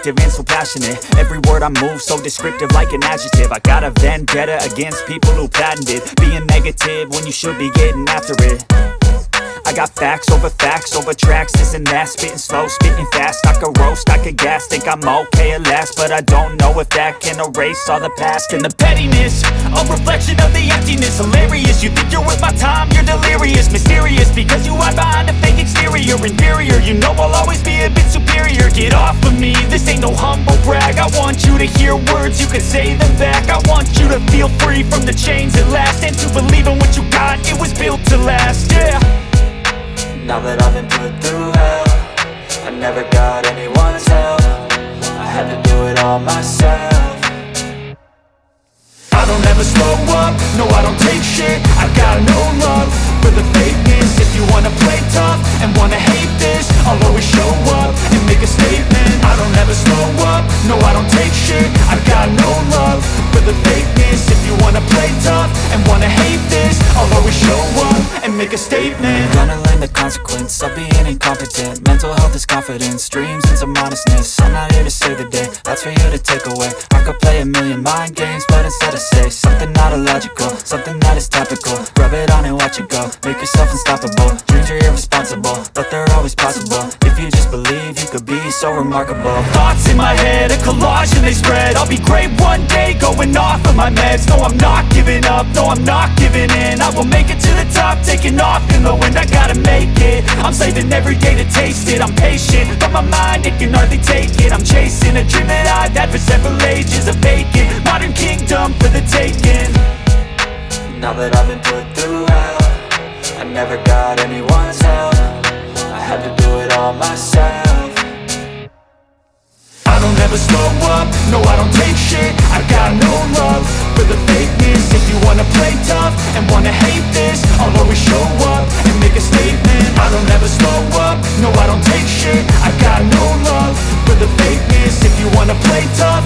vindictive and so passionate. Every word I move so descriptive like an adjective. I got a vendetta against people who patented being negative when you should be getting after it. I got facts over tracks, this and that. Spitting slow, spitting fast, I could roast, I could gas. Think I'm okay at last, but I don't know if that can erase all the past. And the pettiness, a reflection of the emptiness. Hilarious, you think you're worth my time, you're delirious. Mysterious, because you hide behind a fake exterior. Inferior, you know I'll always be a bit superior. Get off of me, this ain't no humble brag. I want you to hear words, you can say them back. I want you to feel free from the chains at last, and to believe in what you got, it was built to last, yeah. Now that I've been put through hell, I never got anyone's help. I had to do it all myself. I don't ever slow up, no I don't take shit. I got no love for the fakeness. If you wanna play tough and wanna hate this, I'll always show up and make a statement. I don't ever slow up, no I don't take shit. I got no love for the fakeness. If you wanna play tough and wanna hate this, I'll always show up and make a statement. Gonna learn the consequence of being incompetent. Mental health is confidence, dreams and some modestness. I'm not here to save the day, that's for you to take away. I could play a million mind games, but instead I say something not illogical, something that is topical. Rub it on and watch it go, make yourself unstoppable. Dreams are irresponsible, but they're always possible. If you just believe, you could be so remarkable. Thoughts in my head, a collage and they spread. I'll be great one day, going off of my meds. No, I'm not giving up, no, I'm not giving in. I will make it to the top, taking off in the wind. I gotta make it, I'm saving every day to taste it. I'm patient, but my mind, it can hardly take it. I'm chasing a dream that I've had for several ages. A vacant, modern kingdom for the taking. Now that I've been put through hell, I never got anyone's help. I had to do it all myself. I don't ever slow up, no I don't take shit. I got no love for the fakeness. If you wanna play tough and wanna hate this, I'll always show up and make a statement. I don't ever slow up, no I don't take shit. I got no love for the fakeness. If you wanna play tough